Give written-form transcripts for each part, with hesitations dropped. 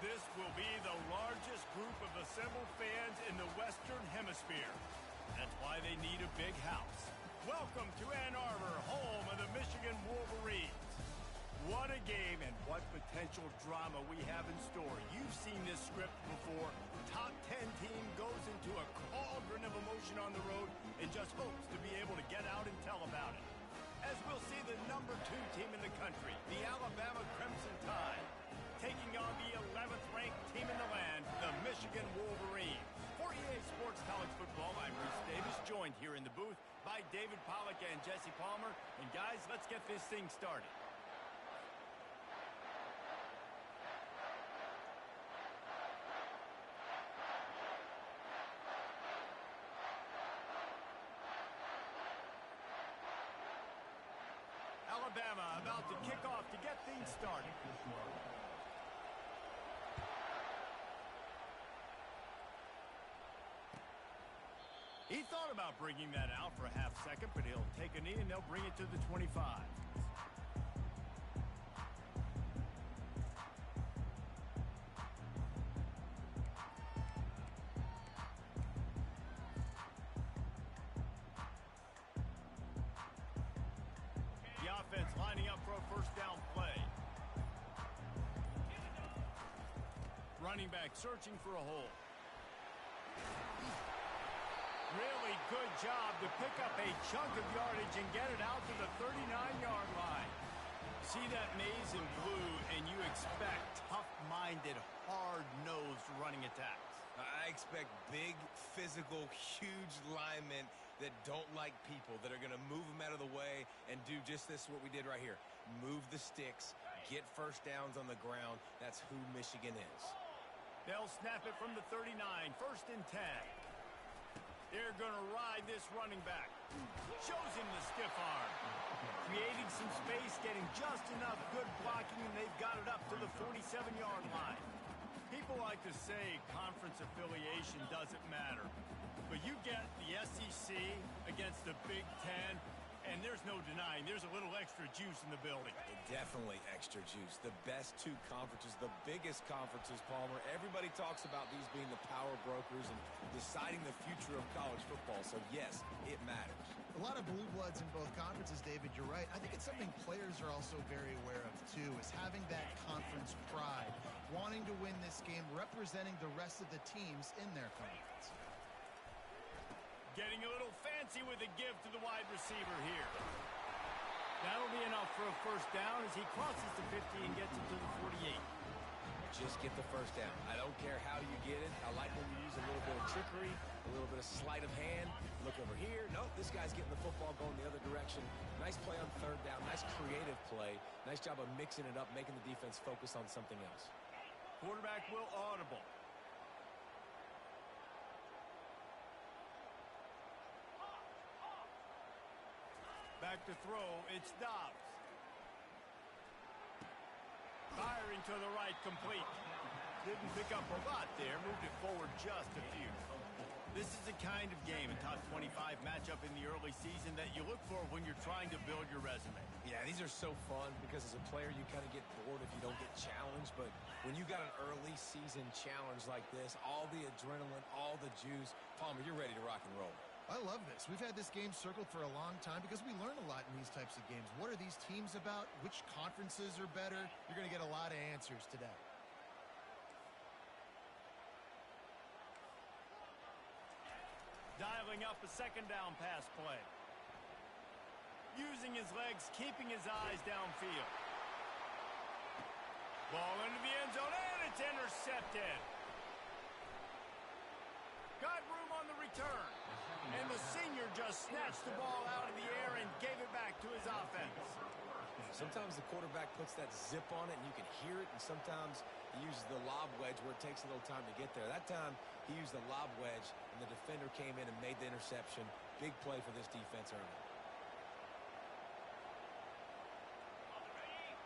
This will be the largest group of assembled fans in the Western Hemisphere. That's why they need a big house. Welcome to Ann Arbor, home of the Michigan Wolverines. What a game and what potential drama we have in store. You've seen this script before. Top 10 team goes into a cauldron of emotion on the road and just hopes to be able to get out and tell about it. As we'll see the number 2 team in the country, the Alabama Crimson Tide, taking on the 11th ranked team in the land, the Michigan Wolverines. For EA Sports College Football, I'm Bruce Davis, joined here in the booth by David Pollack and Jesse Palmer. And guys, let's get this thing started. Alabama about to kick off to get things started. He thought about bringing that out for a half second, but he'll take a knee and they'll bring it to the 25. The offense lining up for a first down play. Running back searching for a hole. Really good job to pick up a chunk of yardage and get it out to the 39-yard line. See that maze in blue, and you expect tough-minded, hard-nosed running attacks. I expect big, physical, huge linemen that don't like people, that are going to move them out of the way and do just this, what we did right here. Move the sticks, get first downs on the ground. That's who Michigan is. They'll snap it from the 39, 1st and 10. They're going to ride this running back. Shows him the stiff arm. Creating some space, getting just enough good blocking, and they've got it up to the 47-yard line. People like to say conference affiliation doesn't matter. But you get the SEC against the Big Ten, and there's no denying there's a little extra juice in the building. Definitely extra juice. The best 2 conferences, the biggest conferences, Palmer. Everybody talks about these being the power brokers and deciding the future of college football. So, yes, it matters. A lot of blue bloods in both conferences, David. You're right. I think it's something players are also very aware of, too, is having that conference pride, wanting to win this game, representing the rest of the teams in their conference. Getting a little fancy with a give to the wide receiver here. That'll be enough for a first down as he crosses the 50 and gets it to the 48. Just get the first down. I don't care how you get it. I like when you use a little bit of trickery, a little bit of sleight of hand. Look over here. Nope, this guy's getting the football going the other direction. Nice play on 3rd down. Nice creative play. Nice job of mixing it up, making the defense focus on something else. Quarterback will audible. Back to throw, it's Dobbs. Firing to the right, complete. Didn't pick up a lot there, moved it forward just a few. This is the kind of game, a top 25 matchup in the early season that you look for when you're trying to build your resume. Yeah, these are so fun because as a player you kind of get bored if you don't get challenged, but when you got an early season challenge like this, all the adrenaline, all the juice, Palmer, you're ready to rock and roll. I love this. We've had this game circled for a long time because we learn a lot in these types of games. What are these teams about? Which conferences are better? You're going to get a lot of answers today. Dialing up a 2nd down pass play. Using his legs, keeping his eyes downfield. Ball into the end zone, and it's intercepted. Got room on the return. And the senior just snatched the ball out of the air and gave it back to his offense. Sometimes the quarterback puts that zip on it and you can hear it, and sometimes he uses the lob wedge where it takes a little time to get there. That time he used the lob wedge and the defender came in and made the interception. Big play for this defense early.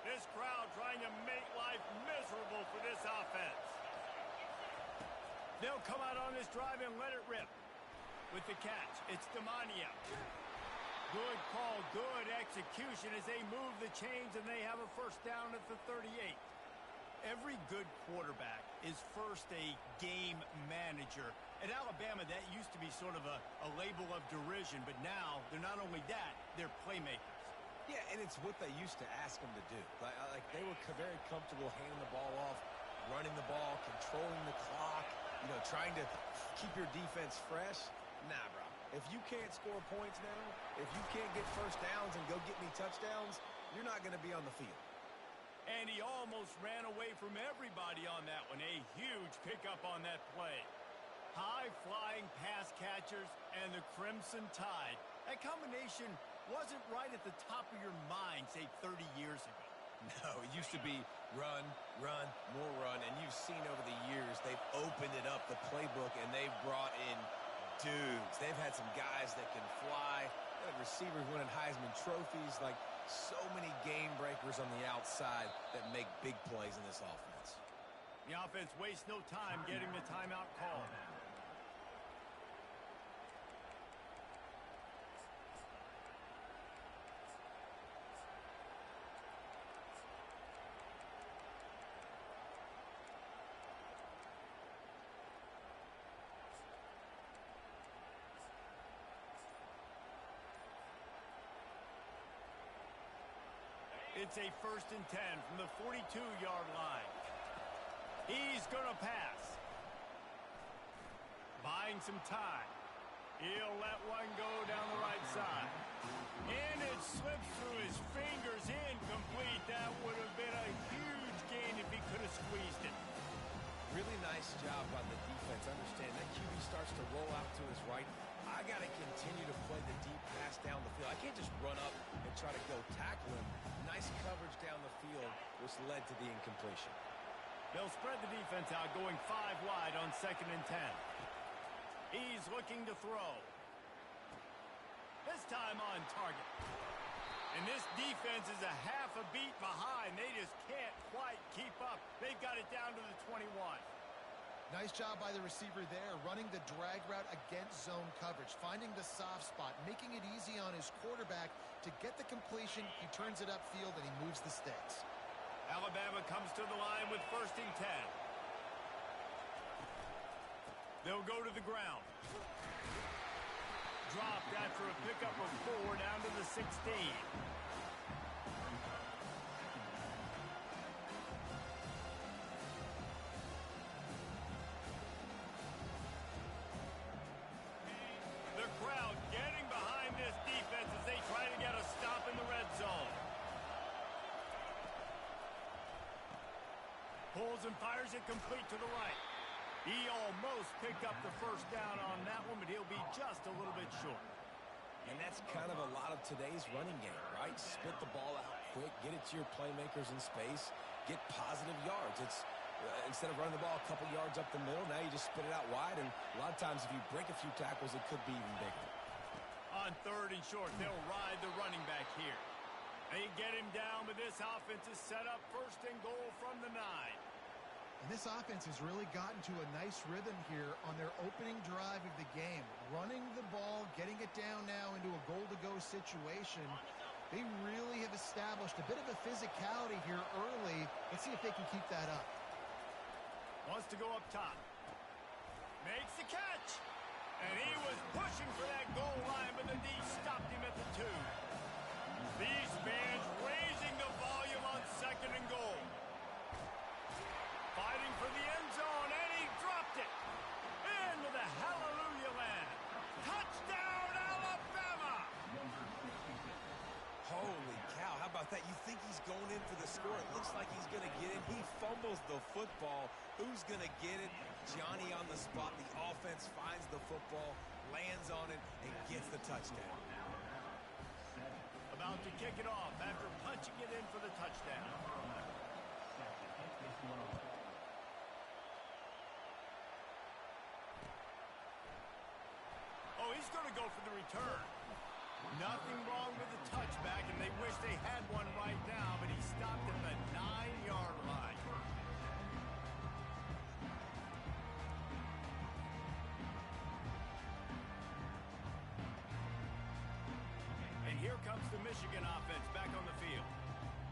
This crowd trying to make life miserable for this offense. They'll come out on this drive and let it rip. With the catch, it's Demania. Good call, good execution as they move the chains and they have a first down at the 38. Every good quarterback is first a game manager. At Alabama, that used to be sort of a label of derision, but now they're not only that, they're playmakers. Yeah, and it's what they used to ask them to do. Like they were very comfortable handing the ball off, running the ball, controlling the clock, trying to keep your defense fresh. Nah, bro. If you can't score points now, if you can't get first downs and go get me touchdowns, you're not going to be on the field. And he almost ran away from everybody on that one. A huge pickup on that play. High-flying pass catchers and the Crimson Tide. That combination wasn't right at the top of your mind, say, 30 years ago. No, it used to be run, run, more run. And you've seen over the years, they've opened it up, the playbook, and they've brought in dudes. They've had some guys that can fly. They had receivers winning Heisman trophies. Like, so many game breakers on the outside that make big plays in this offense. The offense wastes no time getting the timeout called. It's a 1st and 10 from the 42-yard line. He's going to pass. Buying some time. He'll let one go down the right side. And it slips through his fingers, incomplete. That would have been a huge gain if he could have squeezed it. Really nice job by the defense. Understand that QB starts to roll out to his right. I got to continue to play the deep pass down the field. I can't just run up and try to go tackle him. Nice coverage down the field, which led to the incompletion. They'll spread the defense out, going 5 wide on 2nd and 10. He's looking to throw. This time on target. And this defense is a half a beat behind. They just can't quite keep up. They've got it down to the 21. Nice job by the receiver there, running the drag route against zone coverage, finding the soft spot, making it easy on his quarterback to get the completion. He turns it upfield, and he moves the sticks. Alabama comes to the line with 1st and 10. They'll go to the ground. Dropped after a pickup of 4 down to the 16. The crowd getting behind this defense as they try to get a stop in the red zone. Pulls and fires it complete to the right. He almost picked up the 1st down on that one, but he'll be just a little bit short. And that's kind of a lot of today's running game, right? Split the ball out quick, get it to your playmakers in space, get positive yards. It's instead of running the ball a couple yards up the middle, now you just spit it out wide, and a lot of times if you break a few tackles, it could be even bigger. On 3rd and short, they'll ride the running back here. They get him down, but this offense is set up 1st and goal from the 9. And this offense has really gotten to a nice rhythm here on their opening drive of the game. Running the ball, getting it down now into a goal-to-go situation. They really have established a bit of a physicality here early. Let's see if they can keep that up. Wants to go up top. Makes the catch. And he was pushing for that goal line, but the D stopped him at the 2. These fans raising the volume on 2nd and goal. Fighting for the end zone, and he dropped it. Into the hallelujah land. Touchdown, Alabama! Holy cow, how about that? You think he's going in for the score. It looks like he's going to get it. He fumbles the football. Who's going to get it? Johnny on the spot. The offense finds the football, lands on it, and gets the touchdown. About to kick it off after punching it in for the touchdown. Oh, he's going to go for the return. Nothing wrong with the touchback, and they wish they had one right now, but he stopped at the 9-yard line. And here comes the Michigan offense back on the field.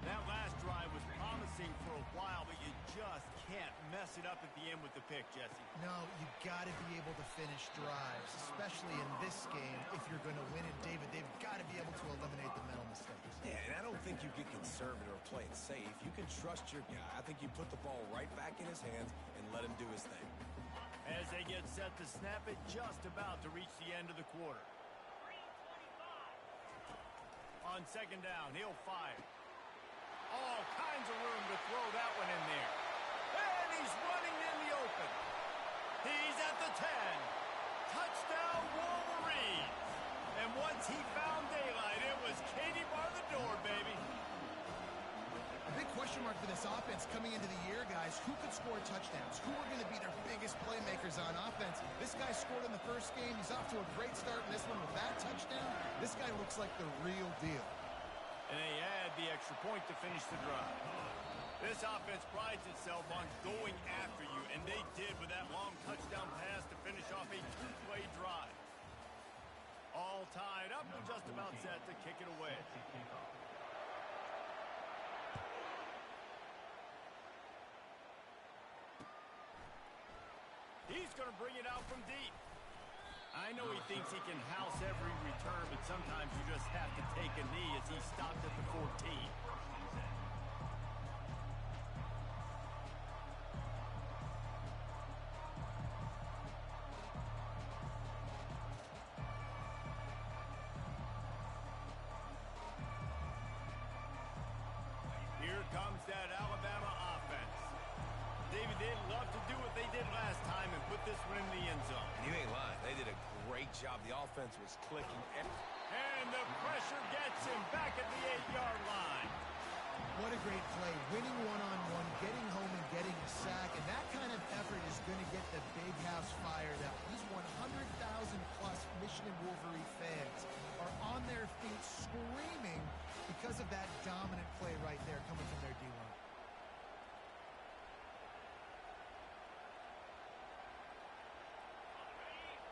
That last drive was promising for a while, but you just can't mess it up at the end with the pick, Jesse. No, you got to be able to finish drives, especially in this game if you're going to win it, David. They've got to be able to eliminate the mental mistakes. Yeah, and I don't think you get conservative or play it safe. You can trust your guy. I think you put the ball right back in his hands and let him do his thing. As they get set to snap it, just about to reach the end of the quarter. On second down, he'll fire. All kinds of room to throw that one in there. And he's running in the open. He's at the 10. Touchdown, Wolverines. And once he found daylight, it was Katie bar the door, baby. A big question mark for this offense coming into the year, guys. Who could score touchdowns? Who are going to be their biggest playmakers on offense? This guy scored in the first game. He's off to a great start in this one with that touchdown. This guy looks like the real deal. And they add the extra point to finish the drive. This offense prides itself on going after you, and they did with that long touchdown pass to finish off a two-play drive. All tied up and just about set to kick it away. He's going to bring it out from deep. I know he thinks he can house every return, but sometimes you just have to take a knee as he stopped at the 14. Here comes that Alabama offense. David, they'd love to do what they did last time and put this one in the end zone. And you ain't lying. They did a great job. The offense was clicking. And the pressure gets him back at the 8-yard line. What a great play. Winning one-on-one, getting home and getting a sack. And that kind of effort is going to get the big house fired up. These 100,000-plus Michigan Wolverine fans are on their feet screaming because of that dominant play right there coming from their D-line.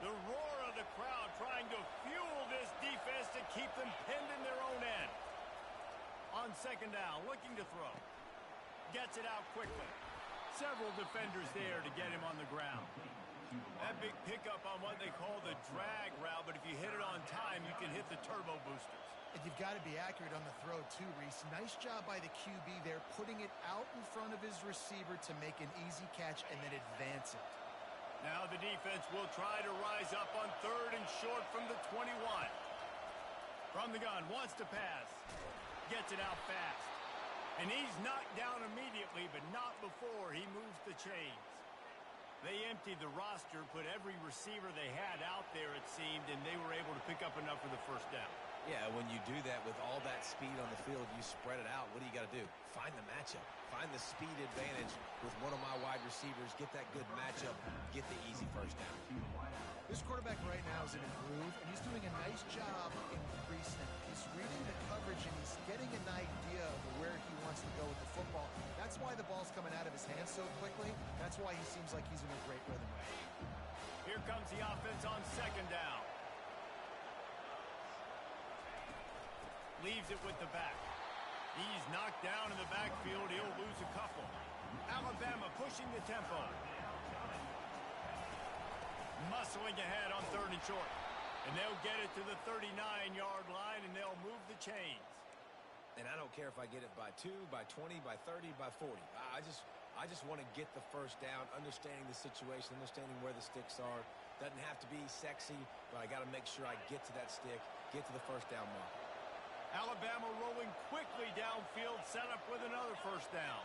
The roar of the crowd trying to fuel this defense to keep them pinned in their own end. On second down, looking to throw. Gets it out quickly. Several defenders there to get him on the ground. That big pickup on what they call the drag route, but if you hit it on time, you can hit the turbo boosters. And you've got to be accurate on the throw, too, Reese. Nice job by the QB there, putting it out in front of his receiver to make an easy catch and then advance it. Now the defense will try to rise up on third and short from the 21. From the gun, wants to pass. Gets it out fast. And he's knocked down immediately, but not before he moves the chains. They emptied the roster, put every receiver they had out there, it seemed, and they were able to pick up enough for the first down. Yeah, when you do that with all that speed on the field, you spread it out. What do you got to do? Find the matchup. Find the speed advantage with one of my wide receivers. Get that good matchup. Get the easy first down. This quarterback right now is in a groove, and he's doing a nice job in pre-snap. He's reading the coverage, and he's getting an idea of where he wants to go with the football. That's why the ball's coming out of his hands so quickly. That's why he seems like he's in a great rhythm. Here comes the offense on second down. Leaves it with the back. He's knocked down in the backfield. He'll lose a couple. Alabama pushing the tempo. Muscling ahead on third and short. And they'll get it to the 39-yard line, and they'll move the chains. And I don't care if I get it by 2, by 20, by 30, by 40. I just want to get the first down, understanding the situation, understanding where the sticks are. Doesn't have to be sexy, but I got to make sure I get to that stick, get to the first down mark. Alabama rolling quickly downfield, set up with another first down.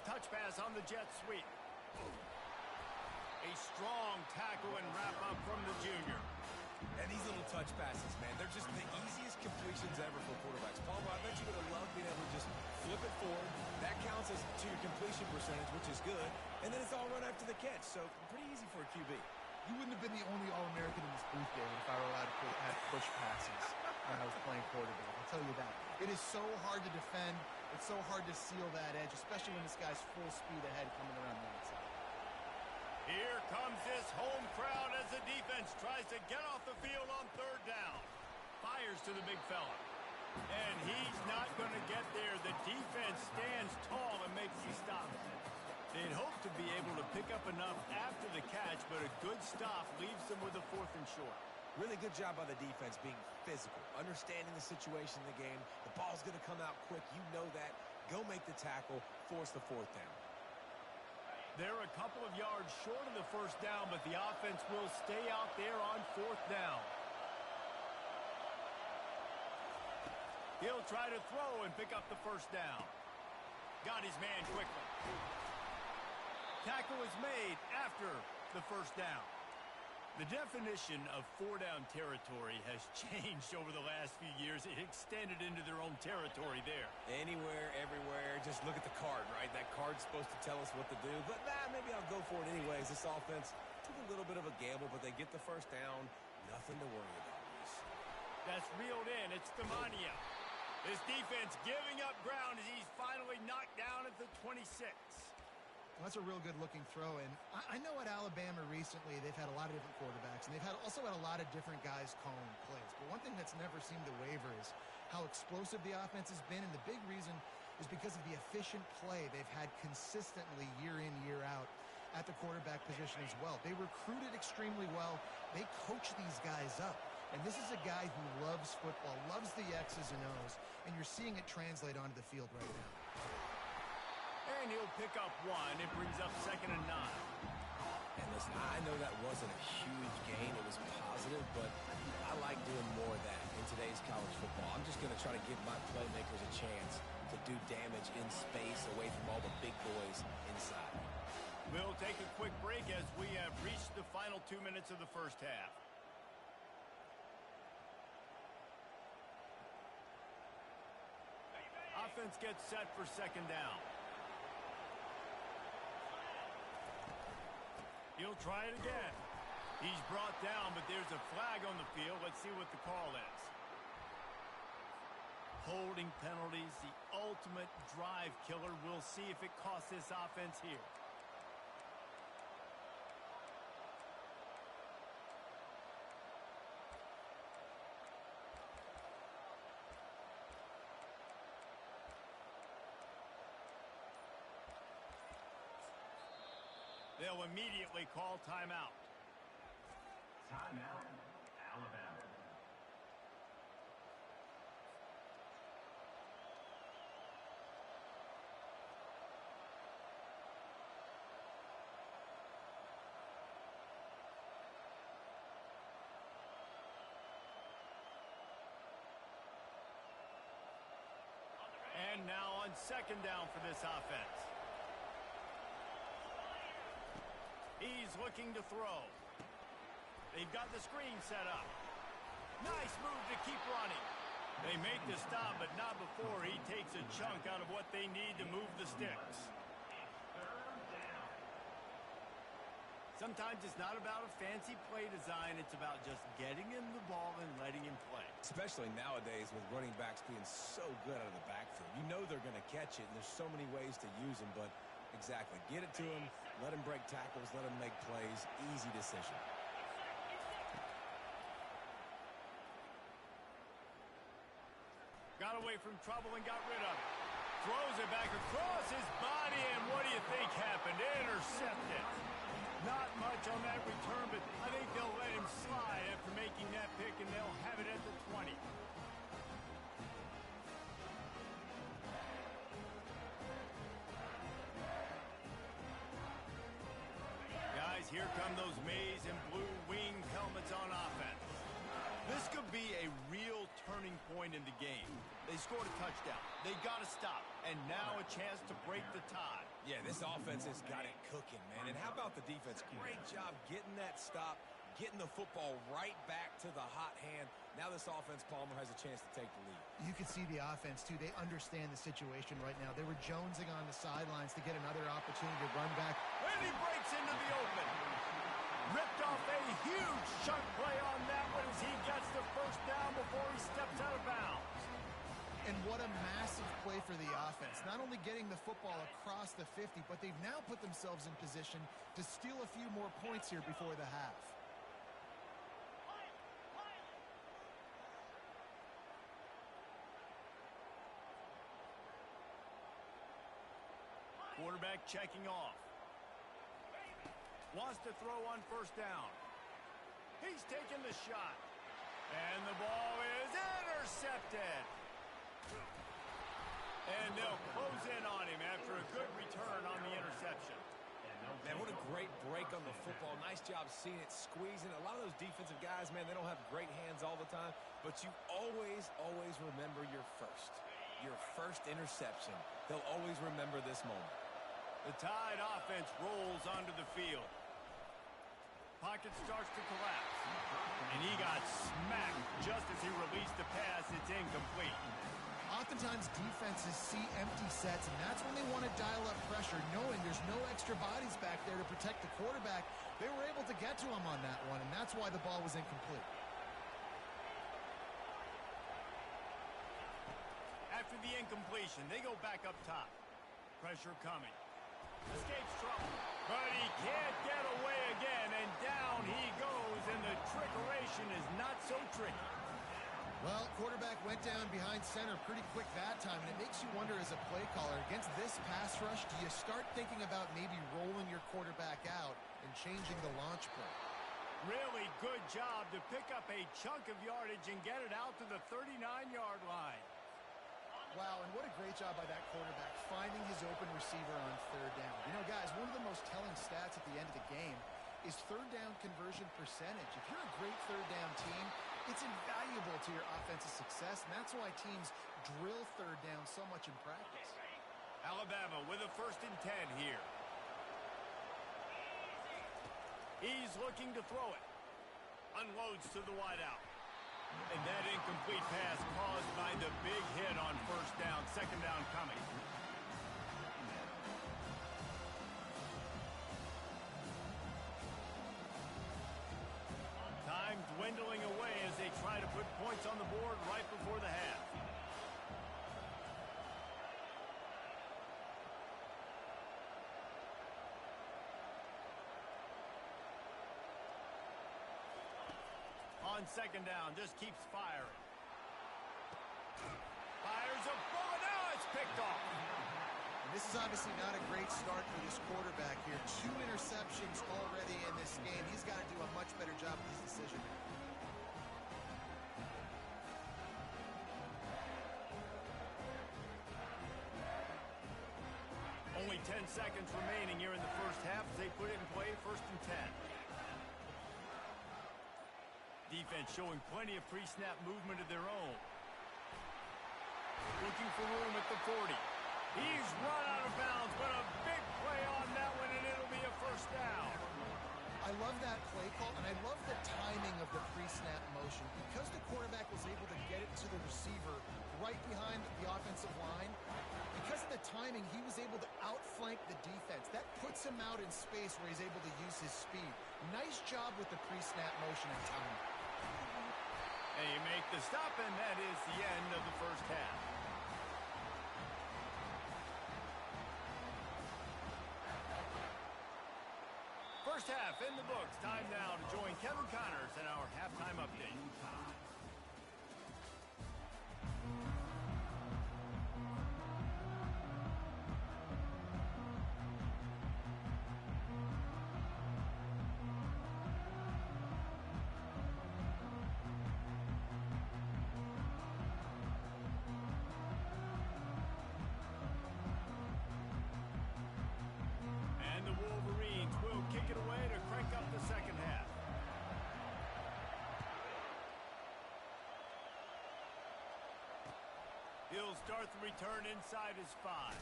Touch pass on the jet sweep. A strong tackle and wrap up from the junior. And these little touch passes, man, they're just the easiest completions ever for quarterbacks. Palmer, I bet you're going to love being able to just flip it forward. That counts as to your completion percentage, which is good. And then it's all run after the catch, so pretty easy for a QB. You wouldn't have been the only All-American in this booth, David, if I were allowed to have push passes when I was playing quarterback. I'll tell you that. It is so hard to defend. It's so hard to seal that edge, especially when this guy's full speed ahead coming around the outside. Here comes this home crowd as the defense tries to get off the field on third down. Fires to the big fella. And he's not going to get there. The defense stands tall and makes you stop. able to pick up enough after the catch, but a good stop leaves them with a 4th and short. Really good job by the defense being physical, understanding the situation in the game. The ball's going to come out quick. You know that. Go make the tackle, force the 4th down. They're a couple of yards short of the 1st down, but the offense will stay out there on 4th down. He'll try to throw and pick up the 1st down. Got his man quickly. Tackle is made after the 1st down. The definition of 4-down territory has changed over the last few years. It extended into their own territory there. Anywhere, everywhere, just look at the card, right? That card's supposed to tell us what to do, but maybe I'll go for it anyways. This offense took a little bit of a gamble, but they get the 1st down. Nothing to worry about, Reese. That's reeled in. It's Demania. This defense giving up ground as he's finally knocked down at the 26. Well, that's a real good-looking throw, and I know at Alabama recently they've had a lot of different quarterbacks, and they've also had a lot of different guys calling plays. But one thing that's never seemed to waver is how explosive the offense has been, and the big reason is because of the efficient play they've had consistently year in, year out at the quarterback position as well. They recruited extremely well. They coach these guys up. And this is a guy who loves football, loves the X's and O's, and you're seeing it translate onto the field right now. And he'll pick up 1. It brings up 2nd and 9. And listen, I know that wasn't a huge gain. It was positive, but I like doing more of that in today's college football. I'm just going to try to give my playmakers a chance to do damage in space away from all the big boys inside. We'll take a quick break as we have reached the final 2 minutes of the 1st half. Offense gets set for 2nd down. He'll try it again. He's brought down, but there's a flag on the field. Let's see what the call is. Holding penalties, the ultimate drive killer. We'll see if it costs this offense here. They'll immediately call timeout. Timeout, Alabama. And now on 2nd down for this offense. He's looking to throw. They've got the screen set up. Nice move to keep running. They make the stop, but not before he takes a chunk out of what they need to move the sticks. Sometimes it's not about a fancy play design. It's about just getting him the ball and letting him play. Especially nowadays with running backs being so good out of the backfield. You know they're going to catch it, and there's so many ways to use them, but exactly. Get it to him, let him break tackles, let him make plays. Easy decision. Got away from trouble and got rid of it. Throws it back across his body, and what do you think happened? Intercepted. Not much on that return, but I think they'll let him slide after making that pick, and they'll have it at the 20. Guys, here come those maize and blue winged helmets on offense. This could be a real turning point in the game. They scored a touchdown. They got to stop. And now a chance to break the tie. Yeah, this offense has got it cooking, man. And how about the defense? Great job getting that stop, getting the football right back to the hot hand. Now this offense, Palmer, has a chance to take the lead. You can see the offense, too. They understand the situation right now. They were jonesing on the sidelines to get another opportunity to run back. And he breaks into the open. Ripped off a huge chunk play on that one as he gets the 1st down before he steps out of bounds. And what a massive play for the offense. Not only getting the football across the 50, but they've now put themselves in position to steal a few more points here before the half. Quarterback checking off. Wants to throw on first down. He's taking the shot. And the ball is intercepted. And they'll close in on him after a good return on the interception. Man, what a great break on the football. Nice job seeing it, squeezing. A lot of those defensive guys, man, they don't have great hands all the time, but you always remember your first interception. They'll always remember this moment. The Tide offense rolls onto the field. Pocket starts to collapse. And he got smacked just as he released the pass. It's incomplete. Oftentimes defenses see empty sets, and that's when they want to dial up pressure, knowing there's no extra bodies back there to protect the quarterback. They were able to get to him on that one, and that's why the ball was incomplete. After the incompletion, they go back up top. Pressure coming. Escapes trouble. But he can't get away again, and down he goes, and the trickeration is not so tricky. Well, quarterback went down behind center pretty quick that time, and it makes you wonder as a play caller, against this pass rush, do you start thinking about maybe rolling your quarterback out and changing the launch play? Really good job to pick up a chunk of yardage and get it out to the 39-yard line. Wow, and what a great job by that quarterback, finding his open receiver on third down. You know, guys, one of the most telling stats at the end of the game is third down conversion percentage. If you're a great third down team, it's invaluable to your offensive success, and that's why teams drill third down so much in practice. Alabama with a 1st and 10 here. He's looking to throw it. Unloads to the wideout. And that incomplete pass caused by the big hit on first down. 2nd down coming. Time dwindling away as they try to put points on the board right before the half. On 2nd down, just keeps firing. Fires a ball, now it's picked off. And this is obviously not a great start for this quarterback here. 2 interceptions already in this game. He's got to do a much better job with his decision. Only 10 seconds remaining here in the first half as they put it in play, 1st and 10. Defense showing plenty of pre-snap movement of their own. Looking for room at the 40. He's run out of bounds, but a big play on that one, and it'll be a 1st down. I love that play call, and I love the timing of the pre-snap motion. Because the quarterback was able to get it to the receiver right behind the offensive line, because of the timing, he was able to outflank the defense. That puts him out in space where he's able to use his speed. Nice job with the pre-snap motion and timing. And you make the stop, and that is the end of the first half. First half in the books. Time now to join Kevin Connors in our halftime update. And the Wolverines will kick it away to crank up the second half. He'll start the return inside his 5.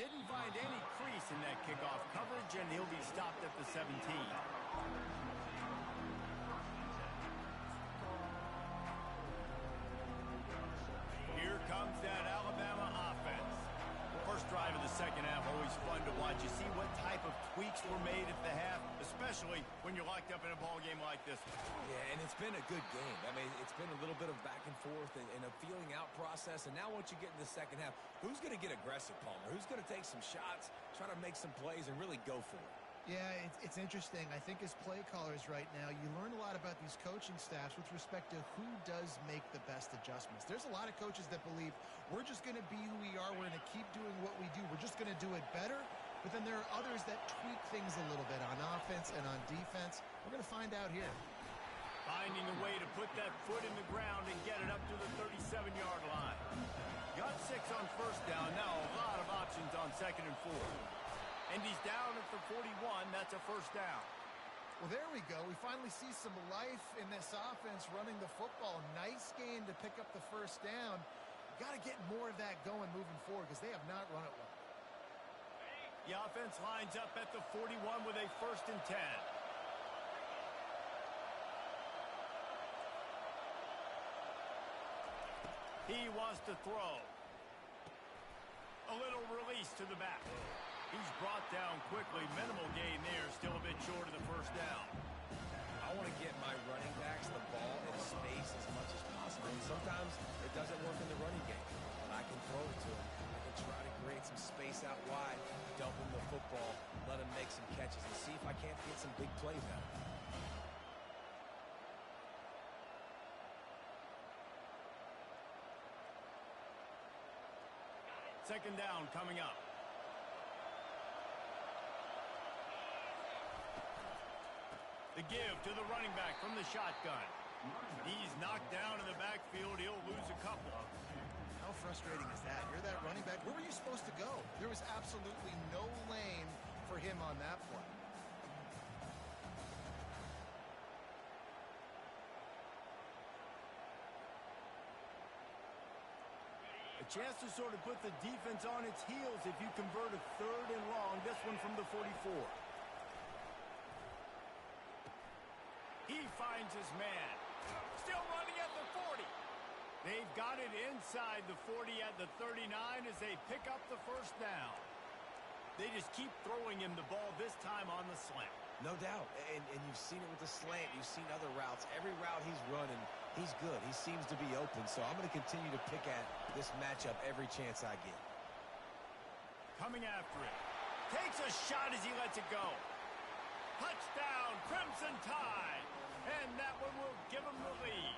Didn't find any crease in that kickoff coverage, and he'll be stopped at the 17. Here comes that Alabama offense. First drive of the second half, always fun to watch. You see what type of tweaks were made at the half, especially when you're locked up in a ball game like this one. Yeah, and it's been a good game. I mean, it's been a little bit of back and forth and a feeling out process. And now once you get in the second half, who's going to get aggressive, Palmer? Who's going to take some shots, try to make some plays, and really go for it? Yeah, it's interesting. I think as play callers right now, you learn a lot about these coaching staffs with respect to who does make the best adjustments. There's a lot of coaches that believe we're just going to be who we are. We're going to keep doing what we do. We're just going to do it better. But then there are others that tweak things a little bit on offense and on defense. We're going to find out here. Finding a way to put that foot in the ground and get it up to the 37-yard line. Got 6 on first down. Now a lot of options on 2nd and 4. And he's down at the 41. That's a first down. Well, there we go. We finally see some life in this offense running the football. Nice gain to pick up the first down. Got to get more of that going moving forward because they have not run it well. The offense lines up at the 41 with a 1st and 10. He wants to throw. A little release to the back. He's brought down quickly. Minimal gain there. Still a bit short of the first down. I want to get my running backs the ball in space as much as possible. And sometimes it doesn't work in the running game. But I can throw it to him. I can try to create some space out wide, dump him the football, let him make some catches, and see if I can't get some big plays out of him. Second down coming up. The give to the running back from the shotgun. He's knocked down in the backfield. He'll lose a couple. How frustrating is that? You're that running back. Where were you supposed to go? There was absolutely no lane for him on that play. A chance to sort of put the defense on its heels if you convert a 3rd and long. This one from the 44. He finds his man. Still running at the 40. They've got it inside the 40 at the 39 as they pick up the first down. They just keep throwing him the ball, this time on the slant. No doubt. And you've seen it with the slant. You've seen other routes. Every route he's running, he's good. He seems to be open. So I'm going to continue to pick at this matchup every chance I get. Coming after it. Takes a shot as he lets it go. Touchdown, Crimson Tide. And that one will give him the lead.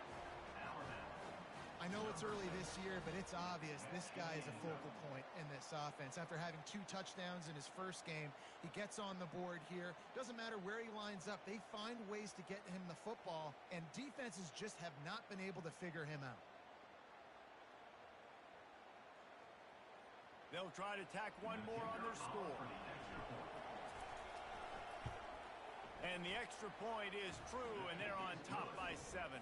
I know it's early this year, but it's obvious this guy is a focal point in this offense. After having 2 touchdowns in his first game, he gets on the board here. Doesn't matter where he lines up. They find ways to get him the football, and defenses just have not been able to figure him out. They'll try to tack one more on their score. And the extra point is true, and they're on top by 7.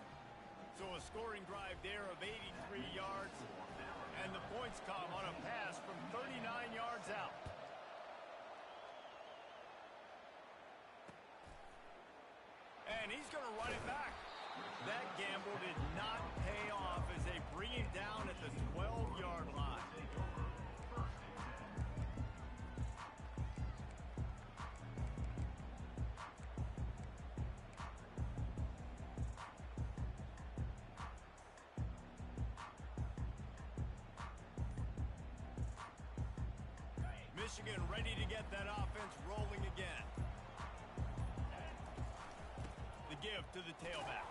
So a scoring drive there of 83 yards, and the points come on a pass from 39 yards out. And he's going to run it back. That gamble did not pay off as they bring him down at the 12-yard line. Michigan ready to get that offense rolling again. The give to the tailback.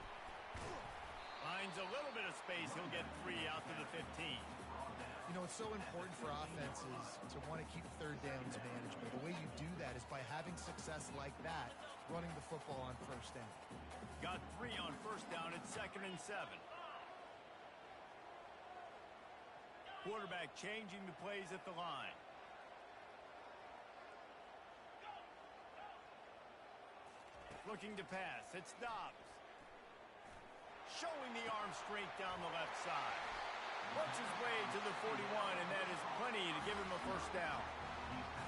Finds a little bit of space. He'll get 3 out to the 15. You know, it's so important for offenses to want to keep 3rd downs manageable. The way you do that is by having success like that, running the football on first down. Got 3 on first down at 2nd and 7. Quarterback changing the plays at the line. Looking to pass. It's Dobbs. Showing the arm strength down the left side. Works his way to the 41, and that is plenty to give him a first down.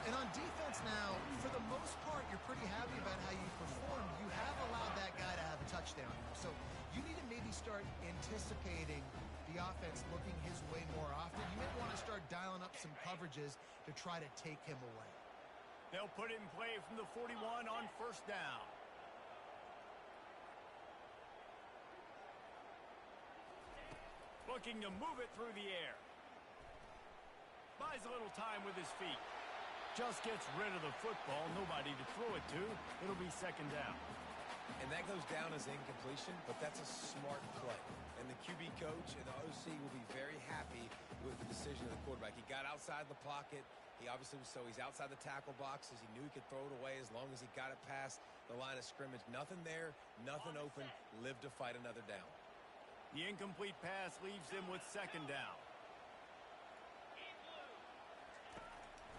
And on defense now, for the most part, you're pretty happy about how you performed. You have allowed that guy to have a touchdown. So you need to maybe start anticipating the offense looking his way more often. You may want to start dialing up some coverages to try to take him away. They'll put it in play from the 41 on first down. Looking to move it through the air. Buys a little time with his feet. Just gets rid of the football. Nobody to throw it to. It'll be second down. And that goes down as incompletion, but that's a smart play. And the QB coach and the OC will be very happy with the decision of the quarterback. He got outside the pocket. He's outside the tackle boxes. He knew he could throw it away as long as he got it past the line of scrimmage. Nothing there, nothing open. Live to fight another down. The incomplete pass leaves him with second down.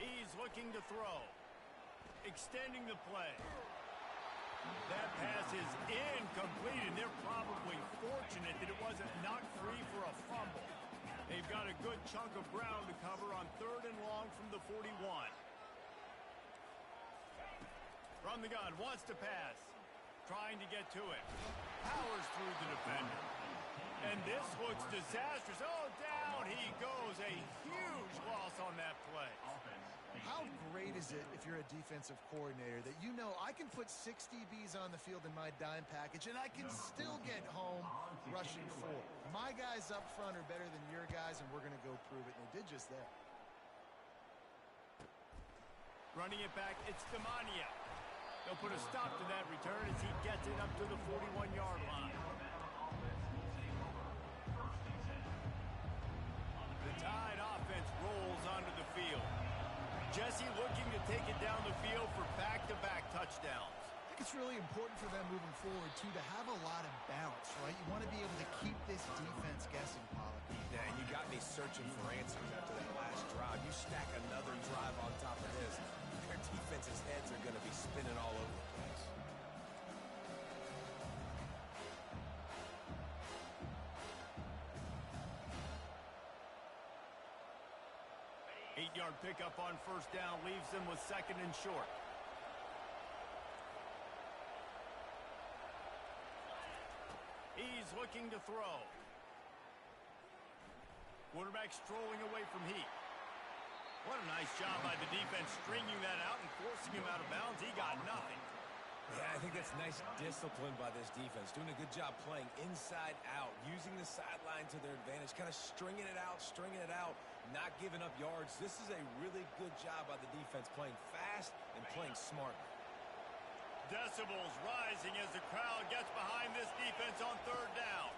He's looking to throw. Extending the play. That pass is incomplete, and they're probably fortunate that it wasn't knocked free for a fumble. They've got a good chunk of ground to cover on 3rd and long from the 41. From the gun, wants to pass. Trying to get to it. Powers through the defender. And this looks disastrous. Oh, down he goes. A huge loss on that play. How great is it if you're a defensive coordinator that you know I can put 6 DBs on the field in my dime package and I can still get home rushing 4. My guys up front are better than your guys, and we're going to go prove it. And they did just that. Running it back, it's Demania. They'll put a stop to that return as he gets it up to the 41-yard line. The Tide offense rolls onto the field. Jesse looking to take it down the field for back-to-back touchdowns. I think it's really important for them moving forward, too, to have a lot of bounce, right? You want to be able to keep this defense guessing, Pollard. Yeah, and you got me searching for answers after that last drive. You stack another drive on top of this, their defense's heads are going to be spinning all over the place. 8-yard pickup on 1st down leaves them with 2nd and short. He's looking to throw. Quarterback strolling away from Heat. What a nice job by the defense stringing that out and forcing him out of bounds. He got nothing. Yeah, I think that's nice discipline by this defense. Doing a good job playing inside out, using the sideline to their advantage, kind of stringing it out, not giving up yards. This is a really good job by the defense, playing fast and playing smart. Decibels rising as the crowd gets behind this defense on 3rd down.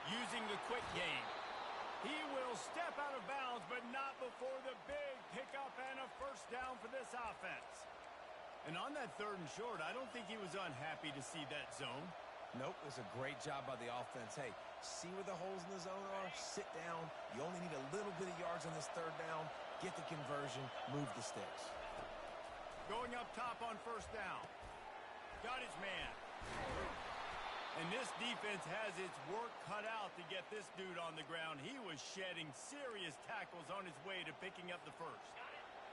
Using the quick game. He will step out of bounds, but not before the big pickup and a 1st down for this offense. And on that 3rd and short, I don't think he was unhappy to see that zone. Nope, it was a great job by the offense. Hey, see where the holes in the zone are, sit down. You only need a little bit of yards on this 3rd down. Get the conversion, move the sticks. Going up top on 1st down. Got his man. And this defense has its work cut out to get this dude on the ground. He was shedding serious tackles on his way to picking up the 1st.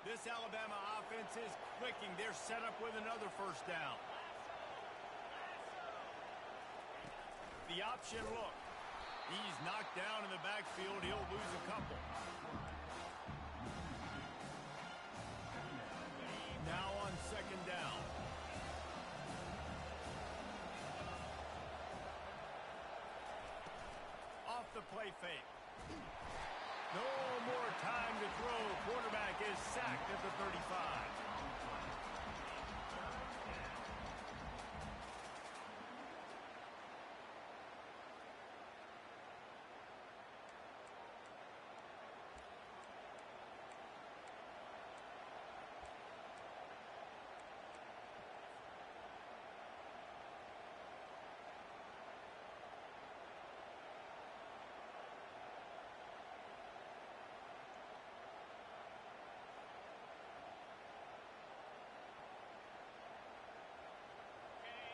This Alabama offense is clicking. They're set up with another 1st down. The option look. He's knocked down in the backfield. He'll lose a couple. Now on 2nd down. Off the play fake. No more time to throw. Quarterback is sacked at the 35.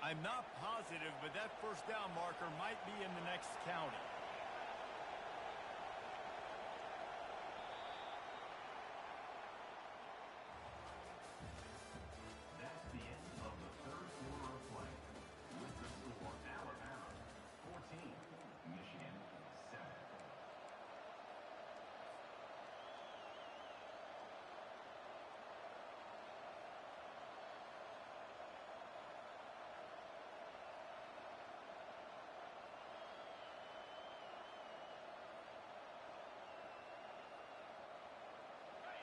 I'm not positive, but that 1st down marker might be in the next county. That's the end of the 3rd quarter of play. With the score, Alabama 14, Michigan 7.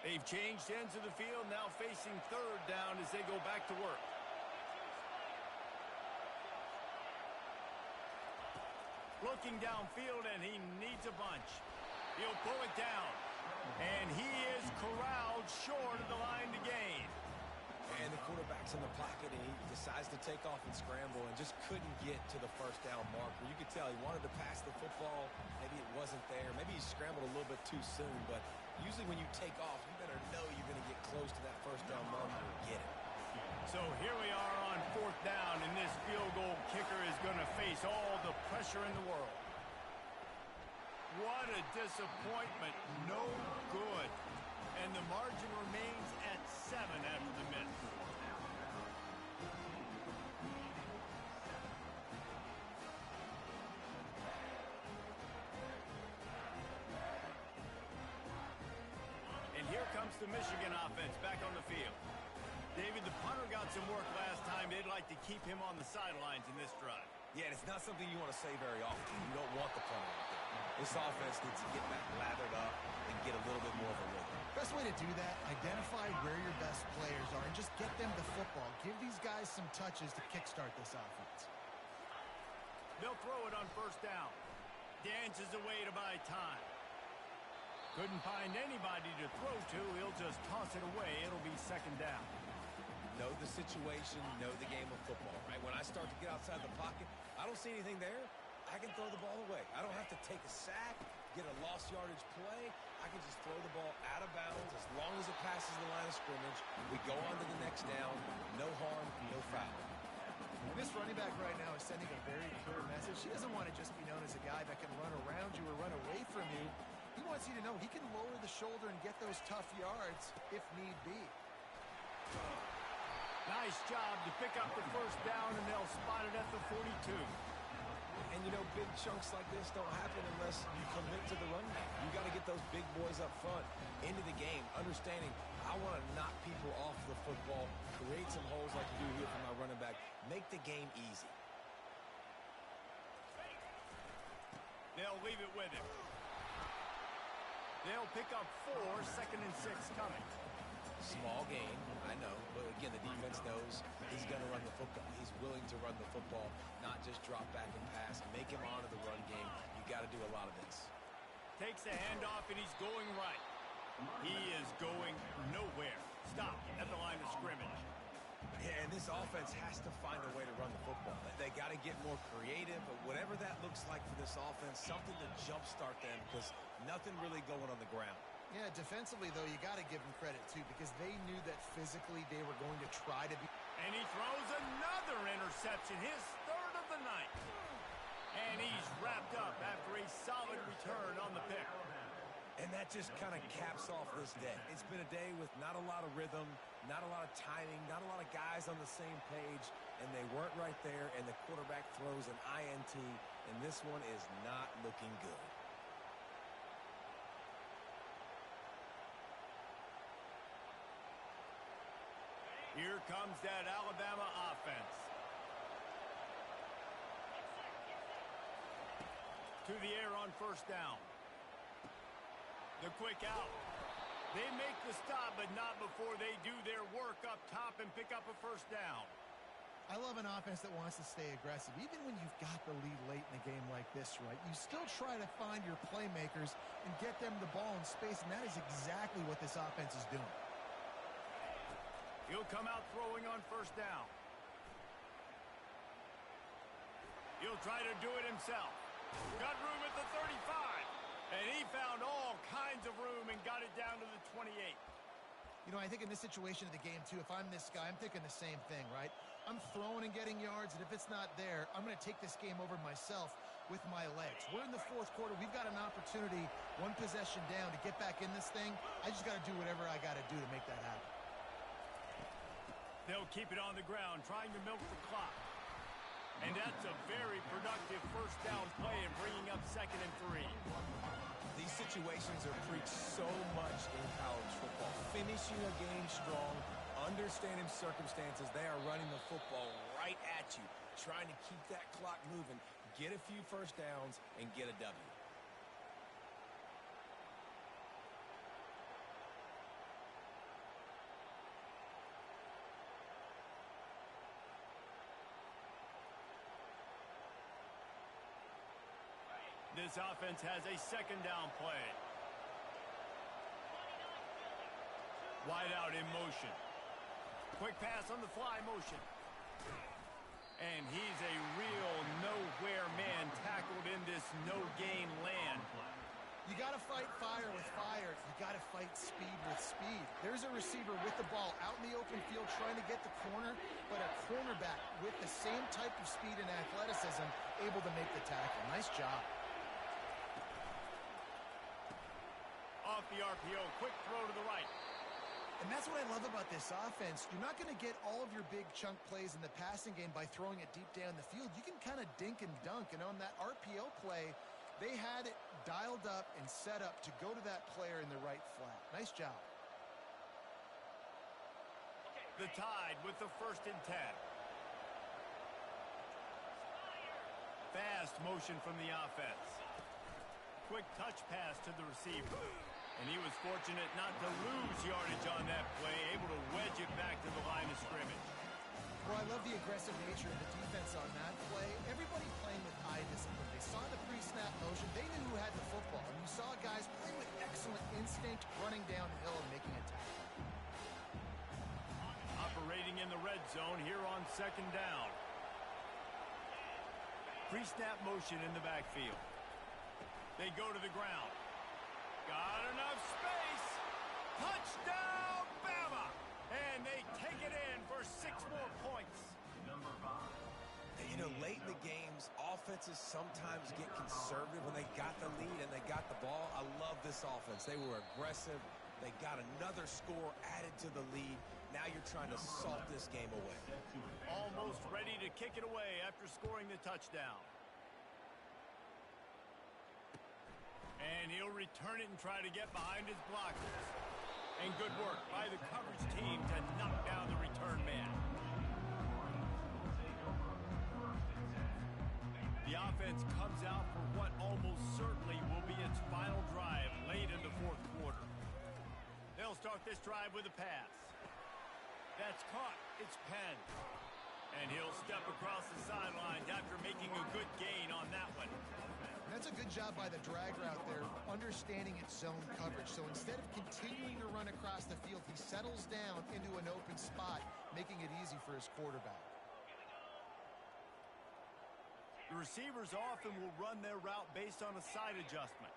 They've changed ends of the field, now facing 3rd down as they go back to work. Looking downfield, and he needs a bunch. He'll pull it down. And he is corralled short of the line to gain. And the quarterback's in the pocket, and he decides to take off and scramble and just couldn't get to the first down marker. You could tell he wanted to pass the football. Maybe it wasn't there. Maybe he scrambled a little bit too soon. But usually when you take off, you better know you're going to get close to that first down marker and get it. So here we are on fourth down, and this field goal kicker is going to face all the pressure in the world. What a disappointment. No good. And the margin remains at 7 after the miss. And here comes the Michigan offense back on the field. David, the punter got some work last time. They'd like to keep him on the sidelines in this drive. Yeah, and it's not something you want to say very often. You don't want the punter out there. This offense needs to get back lathered up and get a little bit more of a rhythm. Best way to do that, identify where your best players are and just get them the football. Give these guys some touches to kickstart this offense. They'll throw it on first down. Dances away to buy time. Couldn't find anybody to throw to. He'll just toss it away. It'll be second down. Know the situation, know the game of football, right? When I start to get outside the pocket, I don't see anything there. I can throw the ball away. I don't have to take a sack, get a lost yardage play. I can just throw the ball out of bounds as long as it passes the line of scrimmage. We go on to the next down. No harm, no foul. This running back right now is sending a very clear message. He doesn't want to just be known as a guy that can run around you or run away from you. He wants you to know he can lower the shoulder and get those tough yards if need be. Nice job to pick up the first down, and they'll spot it at the 42. And, you know, big chunks like this don't happen unless you commit to the run game. You got to get those big boys up front into the game, understanding I want to knock people off the football, create some holes like you do here for my running back, make the game easy. They'll leave it with him. They'll pick up 4, 2nd and 6 coming. Small game, I know, but again, the defense knows he's going to run the football. He's willing to run the football, not just drop back and pass, make him honor the run game. You got to do a lot of this. Takes a handoff, and he's going right. He is going nowhere. Stop at the line of scrimmage. Yeah, and this offense has to find a way to run the football. They got to get more creative, but whatever that looks like for this offense, something to jumpstart them because nothing really going on the ground. Yeah, defensively, though, you got to give them credit, too, because they knew that physically they were going to try to be. And he throws another interception, his 3rd of the night. And he's wrapped up after a solid return on the pick. And that just kind of caps off this day. It's been a day with not a lot of rhythm, not a lot of timing, not a lot of guys on the same page, and they weren't right there, and the quarterback throws an INT, and this one is not looking good. Here comes that Alabama offense. To the air on first down. The quick out. They make the stop, but not before they do their work up top and pick up a first down. I love an offense that wants to stay aggressive. Even when you've got the lead late in a game like this, right, you still try to find your playmakers and get them the ball in space, and that is exactly what this offense is doing. He'll come out throwing on first down. He'll try to do it himself. Got room at the 35. And he found all kinds of room and got it down to the 28. You know, I think in this situation of the game, too, if I'm this guy, I'm thinking the same thing, right? I'm throwing and getting yards, and if it's not there, I'm going to take this game over myself with my legs. We're in the 4th quarter. We've got an opportunity, 1 possession down, to get back in this thing. I just got to do whatever I got to do to make that happen. They'll keep it on the ground, trying to milk the clock. And that's a very productive first down play and bringing up 2nd and 3. These situations are preached so much in college football. Finishing a game strong, understanding circumstances. They are running the football right at you, trying to keep that clock moving, get a few first downs, and get a W. This offense has a 2nd down play. Wide out in motion. Quick pass on the fly motion. And he's a real nowhere man tackled in this no-gain land. You got to fight fire with fire. You got to fight speed with speed. There's a receiver with the ball out in the open field trying to get the corner, but a cornerback with the same type of speed and athleticism able to make the tackle. Nice job. Off the RPO, quick throw to the right. And that's what I love about this offense. You're not going to get all of your big chunk plays in the passing game by throwing it deep down the field. You can kind of dink and dunk. And on that RPO play, they had it dialed up and set up to go to that player in the right flat. Nice job. The Tide with the 1st and 10. Fast motion from the offense. Quick touch pass to the receiver. And he was fortunate not to lose yardage on that play, able to wedge it back to the line of scrimmage. Well, I love the aggressive nature of the defense on that play. Everybody playing with eye discipline. They saw the pre-snap motion. They knew who had the football. And you saw guys play with excellent instinct, running downhill and making a tackle. Operating in the red zone here on 2nd down. Pre-snap motion in the backfield. They go to the ground. Got enough space. Touchdown, Bama! And they take it in for 6 more points. Number 5. And, you know, late in the games, offenses sometimes get conservative when they got the lead and they got the ball. I love this offense. They were aggressive. They got another score added to the lead. Now you're trying to salt this game away. Almost ready to kick it away after scoring the touchdown. And he'll return it and try to get behind his blockers. And good work by the coverage team to knock down the return man. The offense comes out for what almost certainly will be its final drive late in the 4th quarter. They'll start this drive with a pass. That's caught. It's Penn. And he'll step across the sidelines after making a good gain on that one. That's a good job by the drag route there, understanding its zone coverage. So instead of continuing to run across the field, he settles down into an open spot, making it easy for his quarterback. The receivers often will run their route based on a side adjustment.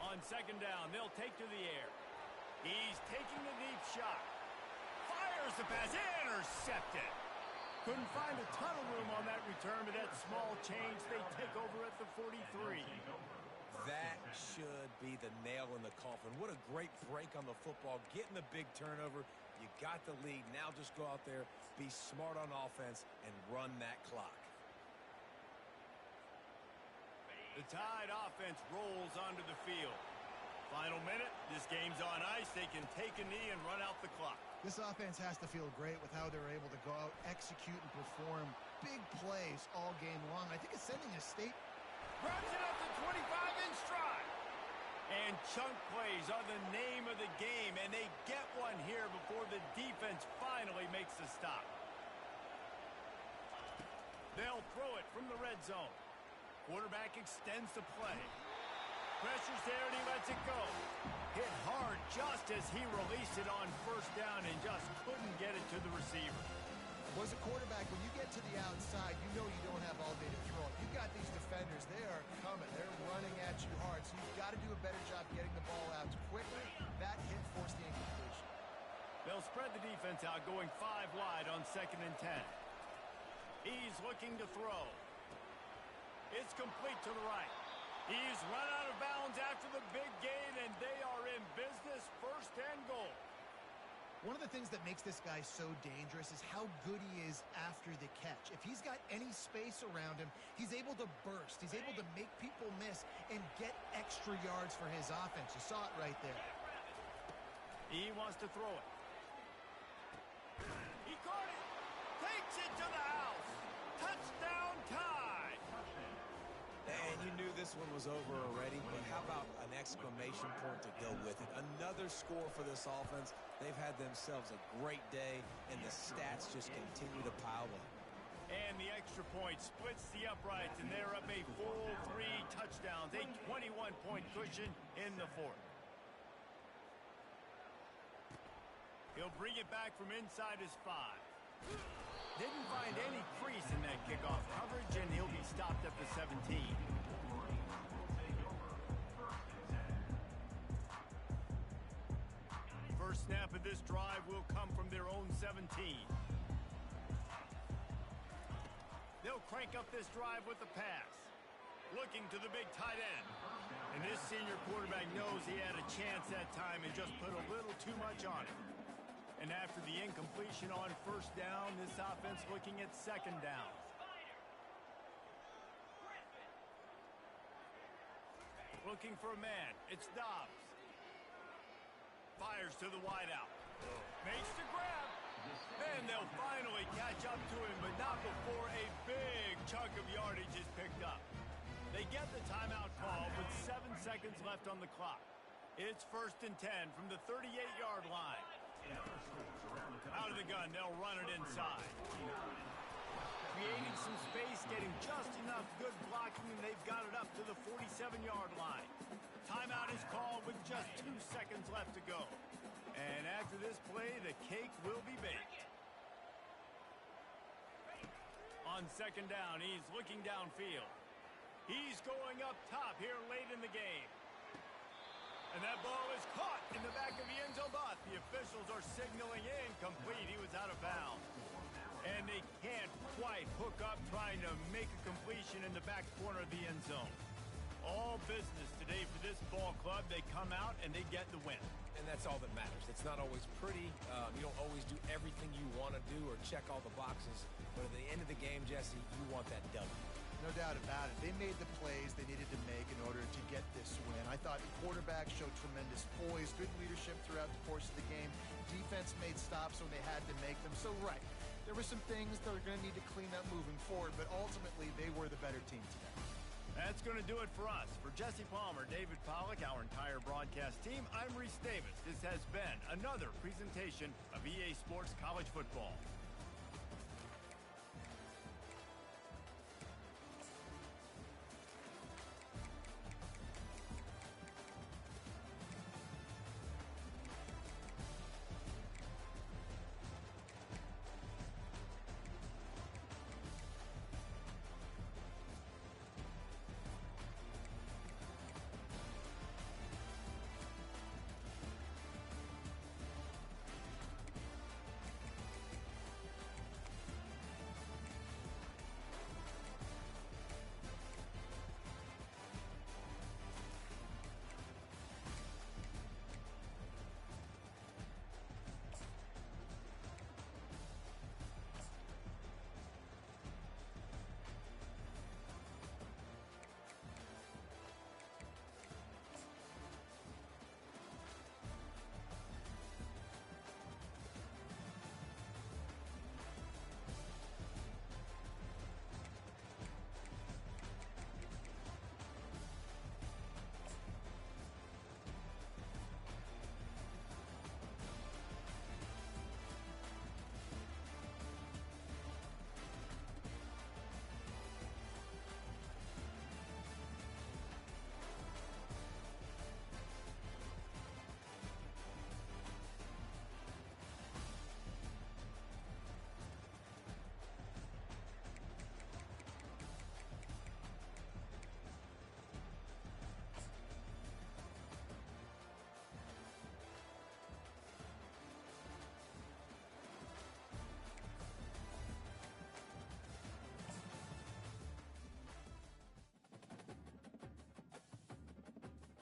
On 2nd down, they'll take to the air. He's taking a deep shot. Fires the pass, intercepted. Couldn't find a ton of room on that return, but that small change, they take over at the 43. That should be the nail in the coffin. What a great break on the football, getting the big turnover. You got the lead. Now just go out there, be smart on offense, and run that clock. The Tide offense rolls onto the field. Final minute, this game's on ice. They can take a knee and run out the clock. This offense has to feel great with how they're able to go out, execute, and perform big plays all game long. I think it's sending a statement. Grabs it up to 25 in stride. And chunk plays are the name of the game, and they get one here before the defense finally makes the stop. They'll throw it from the red zone. Quarterback extends the play. Pressure's there, and he lets it go. Hit hard just as he released it on 1st down and just couldn't get it to the receiver. Well, as a quarterback, when you get to the outside, you know you don't have all day to throw it. You've got these defenders. They are coming. They're running at you hard, so you've got to do a better job getting the ball out quickly. That hit forced the incompletion. They'll spread the defense out, going 5 wide on 2nd and 10. He's looking to throw. It's complete to the right. He's run out of bounds after the big gain, and they are in business, 1st and goal. One of the things that makes this guy so dangerous is how good he is after the catch. If he's got any space around him, he's able to burst. He's able to make people miss and get extra yards for his offense. You saw it right there. He wants to throw it. He caught it. Takes it to the house. Touchdown Tide. And you knew this one was over already, but how about an exclamation point to go with it? Another score for this offense. They've had themselves a great day, and the stats just continue to pile up. And the extra point splits the uprights, and they're up a full 3 touchdowns, a 21-point cushion in the 4th. He'll bring it back from inside his 5. Didn't find any crease in that kickoff coverage, and he'll be stopped at the 17. First snap of this drive will come from their own 17. They'll crank up this drive with the pass. Looking to the big tight end. And this senior quarterback knows he had a chance that time and just put a little too much on it. And after the incompletion on first down, this offense looking at second down. Looking for a man. It's Dobbs. Fires to the wideout. Makes the grab. Then they'll finally catch up to him, but not before a big chunk of yardage is picked up. They get the timeout call with 7 seconds left on the clock. It's 1st and 10 from the 38-yard line. Out of the gun, they'll run it inside. Creating some space, getting just enough good blocking, and they've got it up to the 47-yard line. Timeout is called with just 2 seconds left to go. And after this play, the cake will be baked. On second down, he's looking downfield. He's going up top here late in the game. And that ball is caught in the back of the end zone, but the officials are signaling incomplete. He was out of bounds. And they can't quite hook up trying to make a completion in the back corner of the end zone. All business today for this ball club. They come out and they get the win. And that's all that matters. It's not always pretty. You don't always do everything you want to do or check all the boxes. But at the end of the game, Jesse, you want that W. No doubt about it. They made the plays they needed to make in order to get this win. I thought the quarterback showed tremendous poise, good leadership throughout the course of the game. Defense made stops when they had to make them. So, right, there were some things that are going to need to clean up moving forward, but ultimately they were the better team today. That's going to do it for us. For Jesse Palmer, David Pollack, our entire broadcast team, I'm Reese Davis. This has been another presentation of EA Sports College Football.